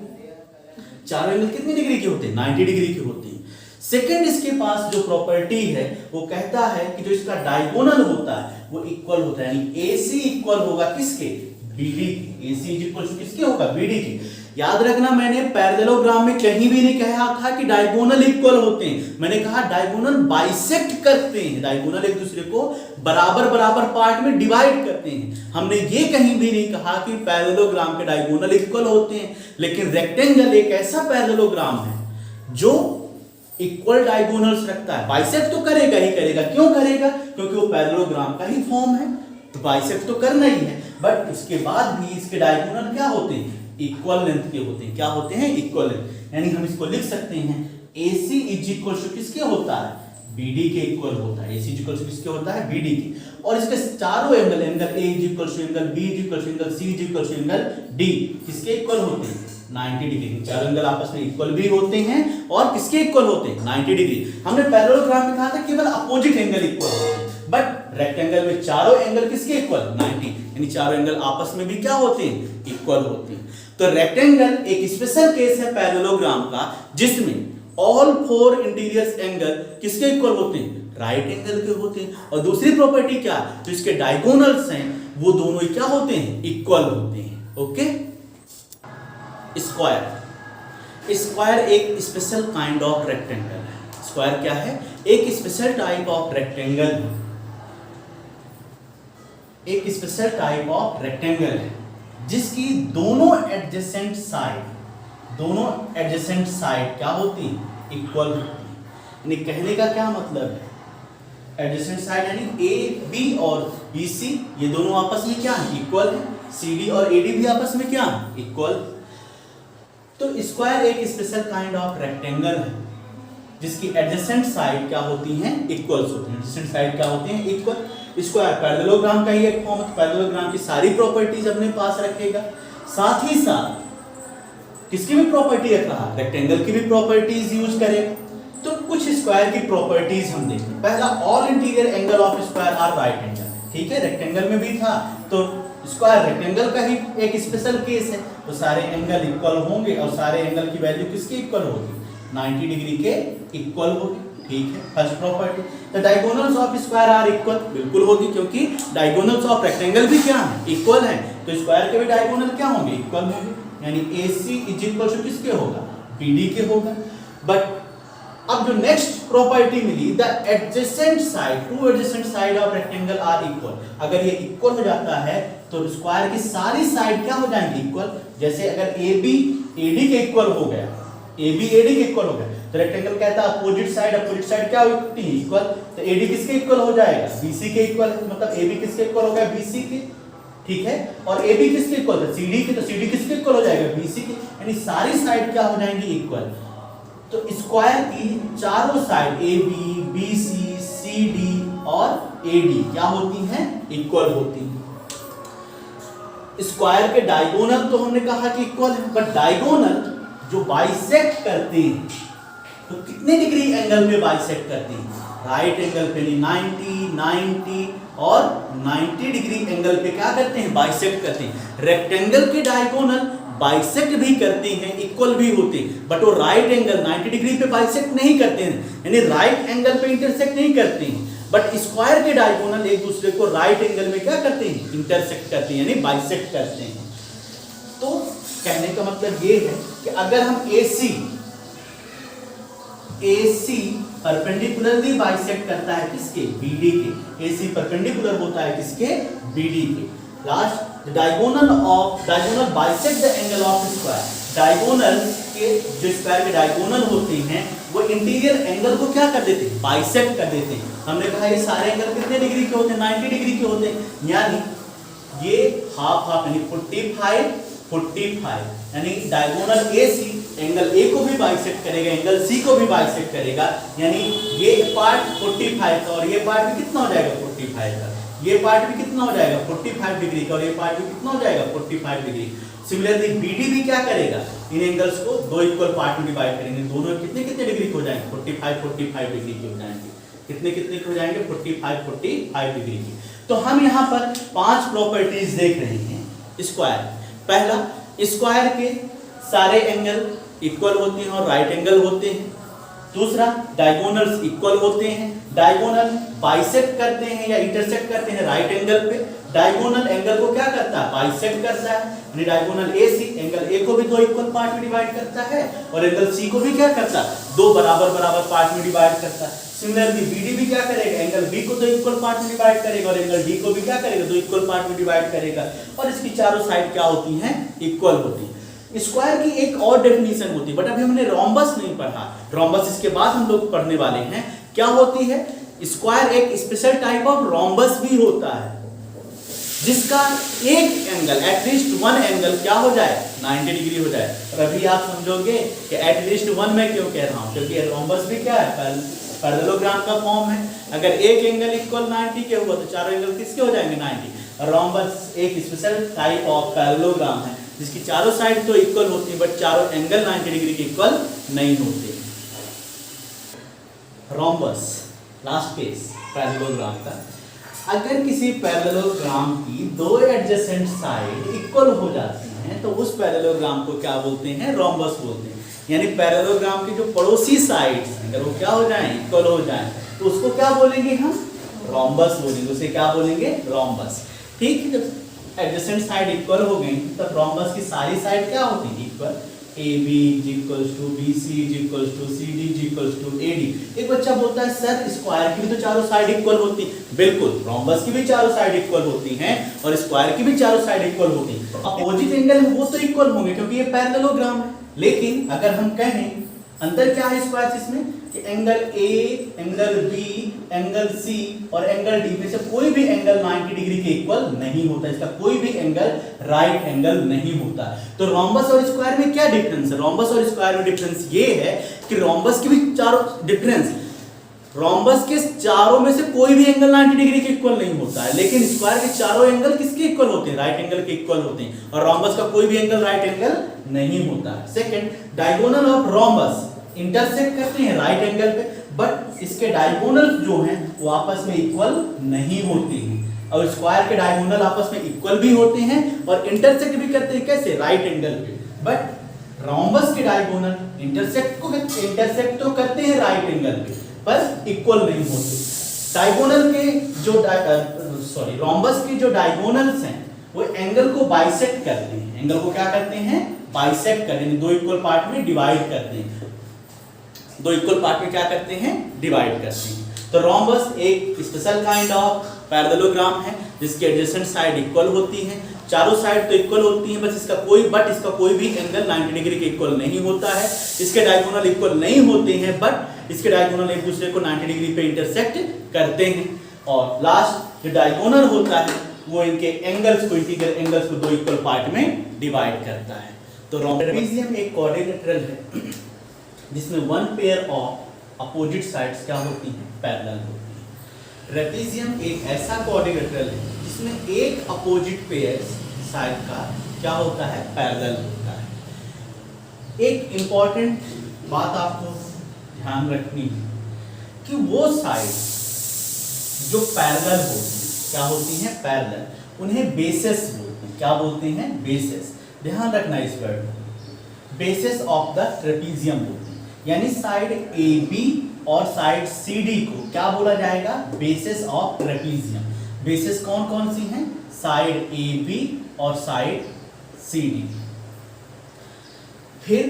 चारों एंगल कितनी डिग्री के होते हैं 90 डिग्री के होते हैं। सेकंड इसके पास जो प्रॉपर्टी है वो कहता है कि जो इसका डायगोनल होता है वो इक्वल होता है, यानी AC इक्वल होगा किसके BD के। AC इक्वल किसके होगा BD के। याद रखना मैंने पैरेललोग्राम में कहीं भी नहीं कहा था कि डायगोनल इक्वल होते हैं, मैंने कहा डायगोनल बाइसेक्ट करते हैं, डायगोनल एक दूसरे को बराबर बराबर पार्ट में डिवाइड करते हैं। हमने ये कहीं भी नहीं कहा कि पैरेललोग्राम के डायगोनल इक्वल होते हैं। लेकिन रेक्टेंगल एक ऐसा पैरेललोग्राम है जो इक्वल डायगोनल्स रखता है, बाइसेक्ट तो करेगा ही करेगा। क्यों करेगा? क्योंकि वो पैरेललोग्राम का ही फॉर्म है, तो बाइसेक्ट तो करना ही है। बट उसके बाद भी इसके डायगोनल क्या होते हैं इक्वल लेंथ के होते हैं। क्या होते हैं इक्वल लेंथ। यानी हम इसको लिख सकते हैं AC इज इक्वल टू किसके होता है BD के इक्वल होता है। AC इज इक्वल टू किसके होता है BD के। और इसके चारों angle, angle A is equal to angle B is equal to angle C is equal to angle D किसके इक्वल होते हैं? 90 डिग्री। चारों एंगल आपस में इक्वल भी होते हैं और किसके इक्वल होते हैं? 90 डिग्री। हमने पैरेललोग्राम में कहा था केवल अपोजिट एंगल इक्वल होते हैं, बट रेक्टेंगल में चारों एंगल किसके इक्वल? 90, यानी चारों एंगल आपस में भी क्या होते हैं? इक्वल होते हैं। तो रेक्टेंगल एक स्पेशल केस है पैरेललोग्राम का जिसमें ऑल फोर इंटीरियर एंगल किसके इक्वल होते हैं? राइट एंगल के होते हैं। और दूसरी प्रॉपर्टी क्या? जो इसके डायगोनल्स हैं वो दोनों ही क्या होते हैं? इक्वल होते हैं। ओके। स्क्वायर, स्क्वायर एक स्पेशल काइंड ऑफ रेक्टेंगल है। स्क्वायर क्या है? एक स्पेशल टाइप ऑफ रेक्टेंगल, एक स्पेशल टाइप ऑफ रेक्टेंगल है जिसकी दोनों एडजेसेंट साइड क्या होती है? इक्वल होती है। यानी कहने का क्या मतलब है? एडजेसेंट साइड यानी ए बी और बी सी ये दोनों आपस में क्या है? इक्वल है। सी डी और ए डी भी आपस में क्या है? इक्वल। तो स्क्वायर एक स्पेशल काइंड ऑफ रेक्टेंगल है जिसकी एडजेसेंट साइड क्या होती हैं? इक्वल्स होती हैं। एडजेसेंट साइड क्या होती हैं? इक्वल। स्क्वायर पैरेललोग्राम का ही एक फॉर्म है। पैरेललोग्राम की सारी प्रॉपर्टीज अपने पास रखेगा, साथ ही साथ किसकी भी प्रॉपर्टी रख रहा? रेक्टेंगल की भी प्रॉपर्टीज यूज करेगा। तो कुछ स्क्वायर की प्रॉपर्टीज हम देखें। पहला, all interior angle of square are right angle. ठीक है, रेक्टेंगल में भी था तो स्क्वायर रेक्टेंगल का ही एक स्पेशल केस है। तो सारे एंगल इक्वल होंगे और सारे एंगल की वैल्यू किसकी इक्वल होगी? 90 डिग्री के इक्वल होगी। ठीक है, first property. The diagonals of square are equal, बिल्कुल होगी क्योंकि डायगोनल्स ऑफ रेक्टेंगल भी क्या है? इक्वल है। तो स्क्वायर के भी डायगोनल क्या होंगे? इक्वल होंगे। यानी AC इज इक्वल टू किसके होगा? BD के होगा। बट अब जो नेक्स्ट प्रॉपर्टी मिली, the adjacent side, two adjacent side of rectangle are equal. अगर ये इक्वल हो जाता है तो स्क्वायर की सारी साइड क्या हो जाएंगी? इक्वल। जैसे अगर AB AD के इक्वल हो गया, AB AD के इक्वल हो गया तो रेक्टेंगल कहता है अपोजिट साइड क्या होती है? इक्वल। तो AD किसके इक्वल हो जाएगा? BC के इक्वल। मतलब AB किसके इक्वल हो गया? BC के। ठीक है, और AB किसके इक्वल है? CD के। तो CD किसके इक्वल हो जाएगा? BC के। यानी सारी साइड क्या हो जाएंगी? इक्वल। तो स्क्वायर की चारों साइड AB BC CD और AD क्या होती हैं? इक्वल होती हैं। स्क्वायर के डायगोनल तो हमने कहा कि इक्वल है, बट डायगोनल जो बाइसेक्ट करते हैं तो कितने डिग्री एंगल में बाइसेक्ट करते हैं? राइट एंगल पे। 90 और 90 डिग्री एंगल पे क्या करते हैं? बाइसेक्ट करते हैं। रेक्टेंगल के डायगोनल बाइसेक्ट भी करते हैं, इक्वल भी होते हैं, बट वो राइट एंगल 90 डिग्री पे बाइसेक्ट नहीं करते हैं, यानी राइट एंगल पे इंटरसेक्ट नहीं करते हैं। बट स्क्वायर के डायगोनल एक दूसरे को राइट एंगल में क्या करते हैं? इंटरसेक्ट करते हैं, यानी बाइसेक्ट करते हैं। तो कहने का मतलब ये है कि अगर हम AC परपेंडिकुलरली बाइसेक्ट करता है किसके? BD के। AC परपेंडिकुलर होता है किसके? BD के। Last, diagonal bisect the angle of square. Diagonal के जो स्क्वायर के डायगोनल होते हैं वो इंटीरियर एंगल को क्या कर देते हैं? बाइसेक्ट कर देते हैं। हमने कहा ये सारे एंगल कितने डिग्री के होते हैं? 90 डिग्री के होते हैं। यानी ये हाफ यानी 45 यानी डायगोनल AC एंगल A को भी बाइसेक्ट करेगा, एंगल C को भी बाइसेक्ट करेगा। यानी ये पार्ट 45 का और ये पार्ट भी कितना हो जाएगा? 45 का। ये पार्ट भी कितना हो जाएगा? 45 डिग्री का और ये पार्ट भी कितना हो जाएगा? 45 डिग्री। सिमिलरली BD भी क्या करेगा? इन एंगल्स को दो इक्वल पार्ट में डिवाइड करेंगे। दोनों कितने डिग्री के हो जाएंगे? 45 डिग्री के हो जाएंगे। कितने के हो जाएंगे? 45 डिग्री की। तो हम यहाँ पर 5 प्रॉपर्टीज देख रहे हैं स्क्वायर। पहला, स्क्वायर के सारे एंगल इक्वल होते हैं और राइट एंगल होते हैं। दूसरा, डायगोनल्स इक्वल होते हैं। डायगोनल बाइसेक्ट करते हैं या इंटरसेक्ट करते हैं राइट एंगल पे। डायगोनल एंगल को क्या करता है? बाइसेक्ट करता है। यानी डायगोनल AC एंगल A को भी दो इक्वल पार्ट में डिवाइड करता है और एंगल C को भी क्या करता है? दो बराबर पार्ट में डिवाइड करता है। सिमिलरली BD भी क्या करेगा? एंगल B को दो इक्वल पार्ट में डिवाइड करेगा और एंगल D को भी क्या करेगा? दो इक्वल पार्ट में डिवाइड करेगा। और इसकी चारों साइड क्या होती हैं? इक्वल होती हैं। स्क्वायर की एक और डेफिनेशन होती है, बट अभी हमने रोम्बस नहीं पढ़ा। रोम्बस इसके बाद हम लोग पढ़ने वाले हैं। क्या होती है? स्क्वायर एक स्पेशल टाइप ऑफ रोम्बस भी होता है। जिसका एक एंगल एटलीस्ट वन एंगल क्या हो जाए 90 डिग्री हो जाए। और अभी आप समझोगे कि एटलीस्ट वन में क्यों कह रहा हूँ, क्योंकि रोम्बस भी क्या है पैरेललोग्राम का फॉर्म है। अगर एक एंगल इक्वल 90 के हुआ तो चारों एंगल किसके हो जाएंगे 90। और रोम्बस एक स्पेशल टाइप ऑफ पैरेललोग्राम है जिसकी चारों साइड तो इक्वल होती है बट चारों एंगल 90 डिग्री के इक्वल नहीं होते। रोम्बस लास्ट केस पैरेललोग्राम का, अगर किसी पैरेललोग्राम की दो एडजेसेंट साइड इक्वल हो जाती हैं तो उस पैरेललोग्राम को क्या बोलते हैं, रोम्बस बोलते हैं। यानी पैरेललोग्राम की जो पड़ोसी साइड्स हैं अगर वो क्या हो जाएं, इक्वल हो जाएं, तो उसको क्या बोलेंगे हम, रोम्बस बोलेंगे। उसे क्या बोलेंगे, रोम्बस। ठीक है, जब एडजेसेंट साइड इक्वल हो गई तब रोम्बस की सारी साइड क्या होती है, equal. AB equals to BC equals to CD equals to AD। एक बच्चा बोलता है सर स्क्वायर की भी तो चारों साइड इक्वल होती है। बिल्कुल, रोम्बस की भी चारों साइड इक्वल होती हैं और स्क्वायर की भी चारों साइड इक्वल होती हैं। अपोजिट एंगल वो तो इक्वल होंगे क्योंकि ये पैरेललोग्राम है। लेकिन अगर हम कहें अंतर क्या है स्क्वायर इसमें कि angle A, angle B, angle C और एंगल D में से कोई भी एंगल 90 डिग्री के इक्वल नहीं होता, इसका कोई भी एंगल राइट एंगल नहीं होता। तो रोम्बस और स्क्वायर में क्या डिफरेंस है, रोम्बस और स्क्वायर में डिफरेंस ये है कि रोम्बस के भी चारों डिफरेंस, रोम्बस के चारों में से कोई भी एंगल 90 डिग्री के इक्वल नहीं होता है, लेकिन स्क्वायर के चारों एंगल किसके इक्वल होते हैं, राइट एंगल के इक्वल होते हैं। और रोम्बस का कोई भी एंगल राइट एंगल नहीं होता है। Second, diagonal of rhombus intersect करते हैं राइट एंगल पे, बट इसके डायगोनल जो हैं वो आपस में इक्वल नहीं होते हैं। और स्क्वायर के डायगोनल आपस में इक्वल भी होते हैं और इंटरसेक्ट भी करते हैं, कैसे, राइट एंगल पे। बट रोम्बस के डायगोनल इंटरसेक्ट तो करते हैं राइट एंगल पे पर इक्वल नहीं होते। डायगोनल के जो रोम्बस के जो डायगोनल्स हैं वो एंगल को बाइसेक्ट करते हैं। एंगल को क्या करते हैं, बाइसेक्ट करते हैं, दो इक्वल पार्ट में डिवाइड करते हैं। दो इक्वल पार्ट में क्या करते हैं, डिवाइड करते हैं। तो रोम्बस एक स्पेशल काइंड ऑफ पैरेललोग्राम है जिसकी एडजेसेंट साइड इक्वल होती हैं, चारों साइड तो इक्वल होती हैं, बस इसका कोई भी एंगल 90 डिग्री के इक्वल नहीं होता है। इसके डायगोनल इक्वल नहीं होते हैं बट इसके डायगोनल एक दूसरे को 90 डिग्री पे इंटरसेक्ट करते हैं। और लास्ट जो डायगोनल होता है वो इनके एंगल्स को, इंटीग्रल एंगल्स को दो इक्वल पार्ट में डिवाइड करता है। तो ट्रेपेजियम एक क्वाड्रिलेटरल है जिसमें one pair of opposite sides क्या होती हैं, पैरेलल होती हैं। ट्रेपेजियम एक ऐसा क्वाड्रिलेटरल है जिसमें एक अपोजिट पेयर साइड का क्या होता है, पैरेलल होता है। एक इंपॉर्टेंट बात आपको ध्यान रखनी है कि वो साइड जो पैरेलल होती हैं, क्या होती हैं, पैरेलल, उन्हें बेसिस बोलते हैं। क्या बोलते हैं, बेसिस। ध्यान रखना इस वर्ड को, बेसिस ऑफ द ट्रेपेजियम बोलते हैं। यानी साइड AB और साइड CD को क्या बोला जाएगा, बेसिस ऑफ ट्रेपेजियम। बेसिस कौन कौन सी हैं, साइड AB और साइड CD। फिर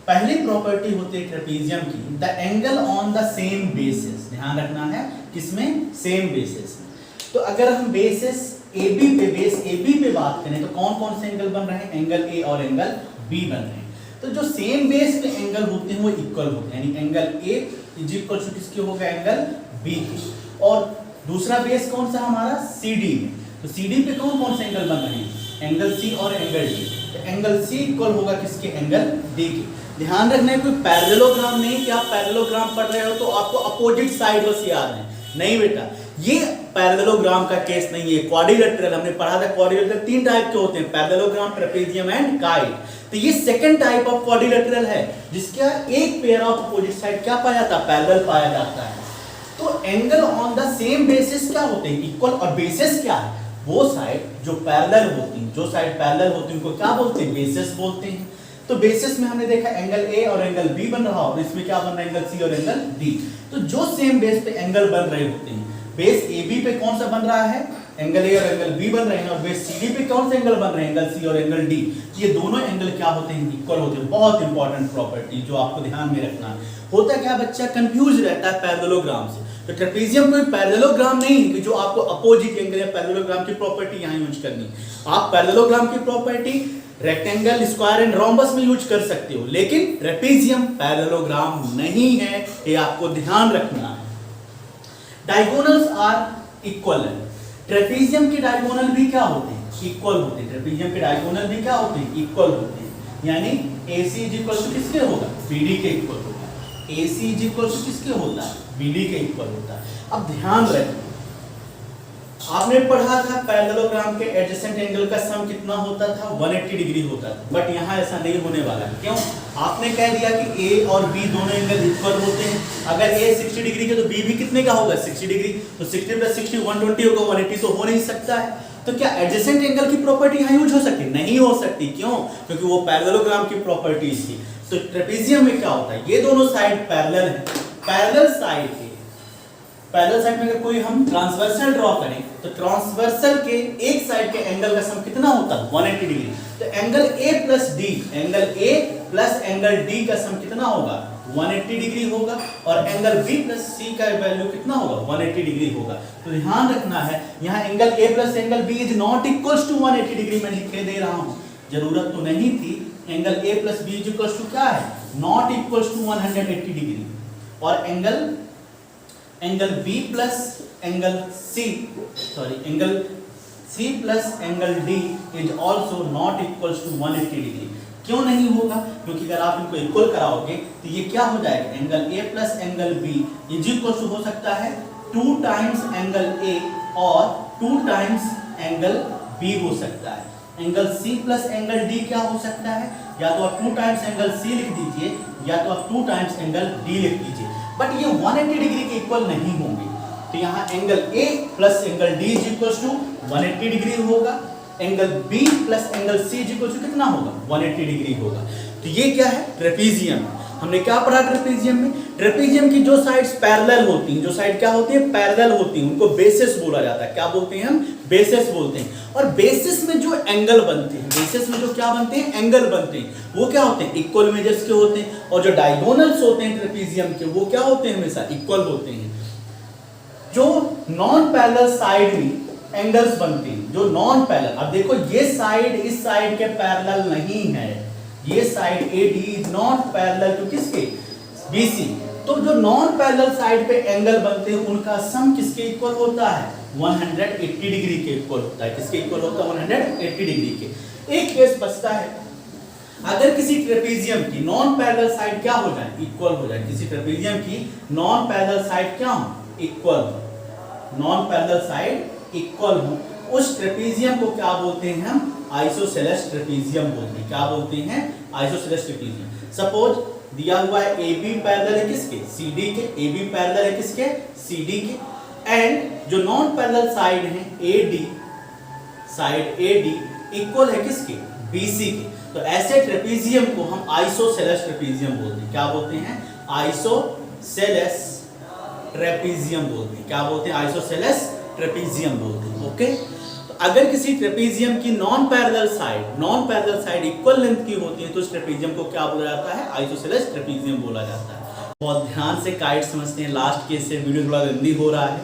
पहली प्रॉपर्टी होती है ट्रेपेजियम की, the angle on the same basis. ध्यान रखना है किसमें, सेम बेसिस में। तो अगर हम बेसिस AB पे बात करें तो कौन कौन से एंगल बन रहे हैं, एंगल A और एंगल B बन रहे हैं। तो जो सेम बेस पे एंगल होते हैं वो इक्वल होते हैं, यानी angle A is equal to किसके होगा, एंगल B के। और दूसरा बेस कौन सा हमारा, CD में। तो CD पे कौन कौन से एंगल बन रहे हैं, एंगल C और एंगल D। तो एंगल C इक्वल होगा किसके, एंगल D के। ध्यान रखना है कोई पैरेललोग्राम नहीं कि आप पैरेललोग्राम पढ़ रहे हो तो आपको अपोजिट साइड बस याद है, नहीं बेटा, ये पैरेललोग्राम का केस नहीं है। क्वाड्रिलेटरल हमने पढ़ा था, क्वाड्रिलेटरल तीन टाइप के होते हैं, पैरेललोग्राम, ट्रेपेजियम एंड काइट। तो ये सेकंड टाइप ऑफ क्वाड्रिलेटरल है जिसका एक पेयर ऑफ अपोजिट साइड क्या पाया जाता है, पैरेलल पाया जाता है। तो angle on the same basis क्या होते हैं, इक्वल। और बेसिस क्या है, वो साइड जो पैरेलल होती हैं, जो साइड पैरेलल होती है उनको क्या बोलते हैं, बेसिस बोलते हैं। तो बेसिस में हमने देखा एंगल A और एंगल B बन रहा और इसमें क्या बन रहा है, एंगल C और एंगल D। तो जो सेम बेस पे एंगल बन रहे होते हैं, बेस AB पे कौन सा बन रहा है, एंगल A और एंगल B बन रहे हैं, और बेस CD पे कौन से एंगल बन रहे हैं, एंगल C और एंगल D। ये दोनों एंगल क्या होते हैं, इक्वल होते हैं। बहुत इंपॉर्टेंट प्रॉपर्टी जो आपको ध्यान में रखना है। होता क्या, बच्चा कंफ्यूज रहता है पैरेललोग्राम से। तो ट्रेपेजियम कोई पैरेललोग्राम नहीं है कि जो आपको अपोजिट एंगल या पैरेललोग्राम की प्रॉपर्टी यहाँ यूज करनी। आप पैरेललोग्राम की property rectangle, square and rhombus में यूज कर सकते हो, लेकिन ट्रेपेजियम पैरेललोग्राम नहीं है, ये आपको ध्यान रखना है। Diagonals are equal. ट्रेपीजियम के डायगोनल भी क्या होते हैं, इक्वल होते हैं। ट्रेपीजियम के डायगोनल भी क्या होते हैं, इक्वल होते हैं। यानी AC इज इक्वल टू किसके होगा, BD के इक्वल होगा। AC इज इक्वल टू किसके होता है, BD के इक्वल होता है। अब ध्यान रखिए, आपने पढ़ा था पैरेललोग्राम के एडजेसेंट एंगल का सम कितना होता था, 180 डिग्री होता था। बट यहाँ ऐसा नहीं होने वाला है। क्यों? आपने कह दिया कि A और B दोनों एंगल इक्वल होते हैं। अगर A 60 डिग्री के तो B भी कितने का होगा, 60 डिग्री। तो 60 प्लस 60 120 होगा, 180 तो हो नहीं सकता है। तो क्या एडजेसेंट एंगल की प्रॉपर्टी यहाँ यूज हो सकती, नहीं हो सकती। क्यों? क्योंकि वो पैरेललोग्राम की प्रॉपर्टीज थी। तो ट्रेपीजियम में क्या होता है, ये दोनों साइड पैरेलल है। पैरेलल साइड में अगर कोई हम ट्रांसवर्सल ड्रॉ करें तो ट्रांसवर्सल के एक साइड के एंगल का सम कितना होता है, 180 डिग्री। तो angle A plus D, angle A plus angle D का सम कितना होगा, 180 डिग्री होगा। और एंगल B प्लस C का वैल्यू कितना होगा, 180 डिग्री होगा। तो ध्यान रखना है, यहाँ angle A plus angle B is not equals to 180 degree मैं लिख के दे रहा हूँ, जरूरत तो नहीं थी। Angle A plus B is equals to क्या है, नॉट इक्वल्स टू 180 डिग्री। और angle B plus angle C plus angle D is also not equals to 180 degree. क्यों नहीं होगा? क्योंकि अगर आप इनको इक्वल कराओगे तो ये क्या हो जाएगा, angle A plus angle B is equals to हो सकता है 2 टाइम्स एंगल A और 2 टाइम्स एंगल B हो सकता है। Angle C plus angle D क्या हो सकता है, या तो आप 2 टाइम्स एंगल C लिख दीजिए या तो आप 2 टाइम्स एंगल D लिख दीजिए। बट ये 180 डिग्री के इक्वल नहीं होंगे। तो यहाँ angle A plus angle D is equal to 180 degree होगा। Angle B plus angle C is equal to कितना होगा, 180 डिग्री होगा। तो ये क्या है, ट्रेपीजियम। हमने क्या पढ़ा ट्रेपीजियम में, ट्रेपीजियम की जो साइड्स पैरेलल होती हैं, जो साइड क्या होती है, पैरेलल होती हैं, उनको बेसिस बोला जाता है। क्या बोलते हैं हम, बेसिस बोलते हैं। और बेसिस में जो एंगल बनते हैं, बेसिस में जो क्या बनते हैं, एंगल बनते हैं, वो क्या होते हैं, इक्वल मेजर्स के होते हैं। और जो डायगोनल्स होते हैं ट्रेपीजियम के, वो क्या होते हैं, हमेशा इक्वल होते हैं। जो नॉन पैरेलल साइड में एंगल्स बनते हैं, जो नॉन पैरेलल, अब देखो ये साइड इस साइड के पैरेलल नहीं है, ये side AD is not parallel to किसके, BC। तो जो नॉन पैरेलल साइड पे एंगल बनते हैं उनका सम किसके इक्वल होता है, 180 डिग्री के इक्वल होता है। किसके इक्वल होता है, 180 डिग्री के। एक केस बचता है, अगर किसी ट्रेपीजियम की नॉन पैरेलल साइड क्या हो जाए, इक्वल हो जाए। किसी ट्रेपीजियम की नॉन पैरेलल साइड क्या हो, इक्वल हो, नॉन पैरेलल साइड इक्वल हो, उस ट्रेपीजियम को क्या बोलते हैं हम, आइसोसेलेस ट्रेपीजियम बोलते हैं। क्या बोलते हैं, आइसोसेलेस ट्रेपीजियम। सपोज दिया हुआ है AB पैरेलल है किसके, CD के, AB पैरेलल है किसके, CD के। एंड जो नॉन पैरेलल साइड है AD, साइड AD इक्वल है किसके, BC के। तो ऐसे ट्रेपीजियम को हम आइसोसेलेस ट्रेपीजियम बोलते हैं। क्या बोलते हैं, आइसोसेलेस ट्रेपीजियम बोलते हैं। क्या बोलते हैं, आइसोसेलेस ट्रेपीजियम बोलते हैं। ओके, तो अगर किसी ट्रेपीजियम की non parallel side equal length की होती है तो उस ट्रेपीजियम को क्या बोला जाता है, आइसोसेलेस ट्रेपीजियम बोला जाता है। बहुत ध्यान से काइट समझते हैं। लास्ट केस से वीडियो थोड़ा लंबी हो रहा है,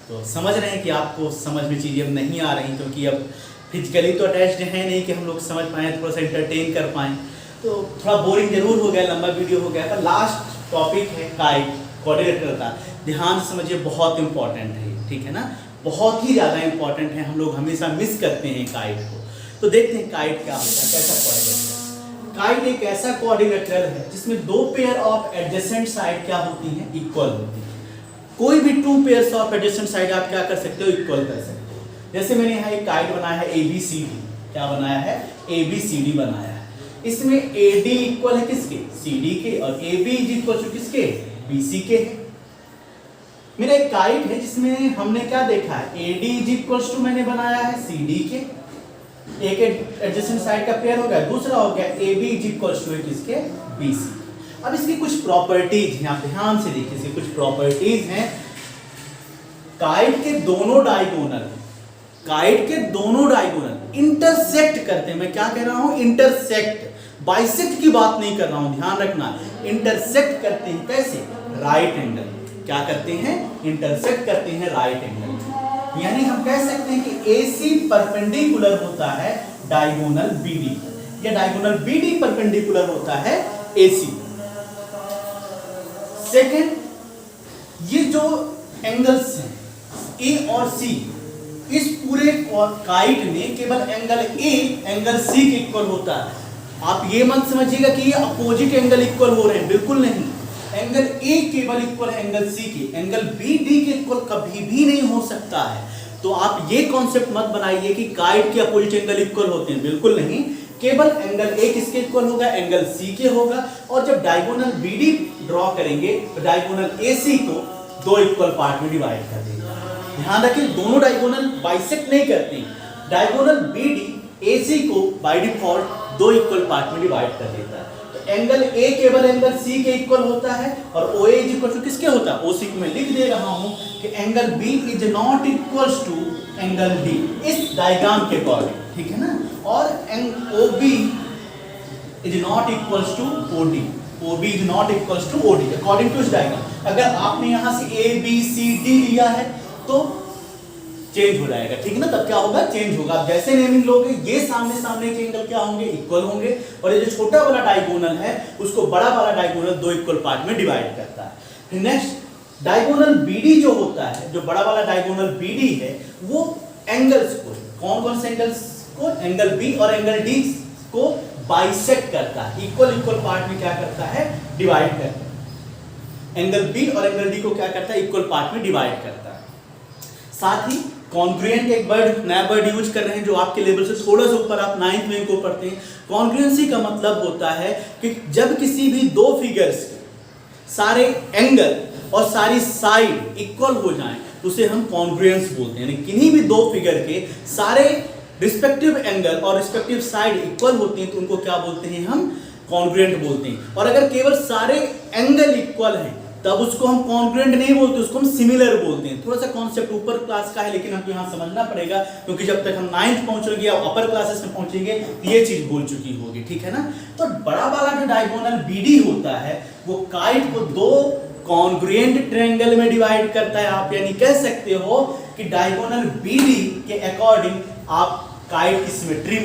तो समझ रहे हैं कि आपको समझ में चीजें अब नहीं आ रही, क्योंकि अब फिजिकली तो अटैच्ड है नहीं कि हम लोग समझ पाएँ, थोड़ा सा एंटरटेन कर पाएँ। तो थोड़ा बोरिंग जरूर हो गया, लंबा वीडियो हो गया, पर लास्ट टॉपिक है काइट, कोऑर्डिनेटर का। ध्यान से समझिए, बहुत इंपॉर्टेंट है, ठीक है ना, बहुत ही ज़्यादा इंपॉर्टेंट है। हम लोग हमेशा मिस करते हैं काइट को। तो देखते हैं काइट क्या होता है, कैसा कोऑर्डिनेटर। काइट एक ऐसा कोऑर्डिनेटर है जिसमें 2 पेयर ऑफ एडजेसेंट साइड क्या होती हैं, इक्वल होती है। कोई भी 2 पेयर्स ऑफ एडजेसेंट साइड आप क्या कर सकते हो, इक्वल कर सकते हो। जैसे मैंने यहाँ एक काइट बनाया है ABCD, क्या बनाया है, ABCD बनाया है। इसमें AD इक्वल है किसके, CD के, और AB इज इक्वल टू किसके, BC के है। मेरा एक काइट है जिसमें हमने क्या देखा है, AD इज इक्वल टू मैंने बनाया है CD के, एक एडजेसेंट साइड का पेयर हो गया। दूसरा हो गया AB इज इक्वल टू किसके, BC। अब इसकी कुछ प्रॉपर्टीज हैं, आप ध्यान से देखिए, इसकी कुछ प्रॉपर्टीज हैं। काइट के दोनों डायगोनल इंटरसेक्ट करते हैं। मैं क्या कह रहा हूं, इंटरसेक्ट, बाइसेक्ट की बात नहीं कर रहा हूं, ध्यान रखना। इंटरसेक्ट करते हैं कैसे, राइट एंगल। क्या करते हैं, इंटरसेक्ट करते हैं राइट एंगल। यानी हम कह सकते हैं कि AC परपेंडिकुलर होता है डायगोनल BD, या डायगोनल BD परपेंडिकुलर होता है AC। सेकंड, ये जो एंगल्स हैं A और C, इस पूरे काइट में केवल एंगल ए एंगल सी के इक्वल होता है। आप ये मत समझिएगा कि ये अपोजिट एंगल इक्वल हो रहे हैं, बिल्कुल नहीं। एंगल ए केवल इक्वल है एंगल सी के, एंगल बी डी के इक्वल कभी भी नहीं हो सकता है। तो आप ये कॉन्सेप्ट मत बनाइए कि काइट के अपोजिट एंगल इक्वल होते हैं, बिल्कुल नहीं। केवल एंगल ए किसके इक्वल होगा, एंगल सी के होगा। और जब डायगोनल बीडी ड्रॉ करेंगे तो डायगोनल एसी को दो इक्वल पार्ट में डिवाइड कर देगा। ध्यान रखें, दोनों डायगोनल बाइसेक्ट नहीं करते। डायगोनल बीडी एसी को बाय डिफॉल्ट दो इक्वल पार्ट में डिवाइड कर देता है। तो एंगल ए केवल एंगल सी के इक्वल होता है और ओ ए इज इक्वल टू किसके होता है, ओसी को मैं लिख दे रहा हूं कि angle B is not equals to angle D इस डायग्राम के अकॉर्डिंग, ठीक है ना। और O B is not equals to O D, O B is not equals to O D according to इस डायग्राम। अगर आपने यहां से ए बी सी डी लिया है तो चेंज हो जाएगा, ठीक है ना। तब क्या होगा, चेंज होगा। आप जैसे नेमिंग लोगे ये सामने सामने के एंगल क्या होंगे, इक्वल होंगे। और ये जो छोटा वाला डायगोनल है उसको बड़ा वाला डायगोनल दो इक्वल पार्ट में डिवाइड करता है। फिर नेक्स्ट डायगोनल बीडी जो होता है, जो बड़ा वाला डायगोनल बीडी है, वो एंगल्स को, कौन कौन से एंगल्स को, एंगल बी और एंगल डी को बाइसेक्ट करता है, इक्वल इक्वल पार्ट में क्या करता है, डिवाइड करता है। एंगल बी और एंगल डी को क्या करता है, इक्वल पार्ट में डिवाइड करता है। साथ ही कॉन्ग्रुएंट एक वर्ड, नया वर्ड यूज कर रहे हैं जो आपके लेवल से थोड़ा सा ऊपर, आप 9th में को पढ़ते हैं। कॉन्ग्रुएंसी का मतलब होता है कि जब किसी भी दो फिगर्स के सारे एंगल और सारी साइड इक्वल हो जाएं तो उसे हम कॉन्ग्रुएंस बोलते हैं। यानी किन्हीं भी दो फिगर के सारे रिस्पेक्टिव एंगल और रिस्पेक्टिव साइड इक्वल होते हैं तो उनको क्या बोलते हैं, हम कॉन्ग्रुएंट बोलते हैं। और अगर केवल सारे एंगल इक्वल हैं तब उसको हम कॉन्ग्रुएंट नहीं बोलते, उसको हम सिमिलर बोलते हैं। थोड़ा सा कॉन्सेप्ट ऊपर क्लास का है लेकिन हमको यहाँ समझना पड़ेगा क्योंकि जब तक हम 9th पहुंचेंगे या अपर क्लासेस में पहुंचेंगे ये चीज बोल चुकी होगी, ठीक है ना। तो बड़ा वाला जो डायगोनल बीडी होता है वो काइट को दो कॉन्ग्रुएंट ट्रायंगल में डिवाइड करता है। आप यानी कह सकते हो कि डायगोनल बीडी के अकॉर्डिंग आप काइट की सिमेट्री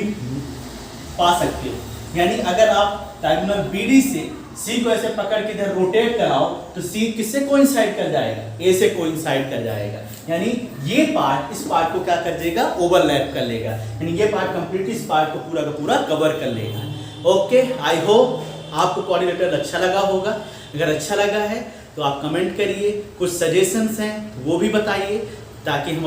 पा सकते हो। यानी अगर आप डायगोनल बीडी से सी को ऐसे पकड़ के इधर रोटेट कराओ तो सी किससे कोइंसाइड कर जाएगा, ए से कोइंसाइड कर जाएगा। यानी ये पार्ट इस पार्ट को क्या कर देगा, ओवरलैप कर लेगा। यानी ये पार्ट कंप्लीटली इस पार्ट को पूरा का पूरा कवर कर लेगा। ओके, आई होप आपको कोऑर्डिनेटर अच्छा लगा होगा। अगर अच्छा लगा है तो आप कमेंट करिए, कुछ सजेशंस हैं वो भी बताइए ताकि हम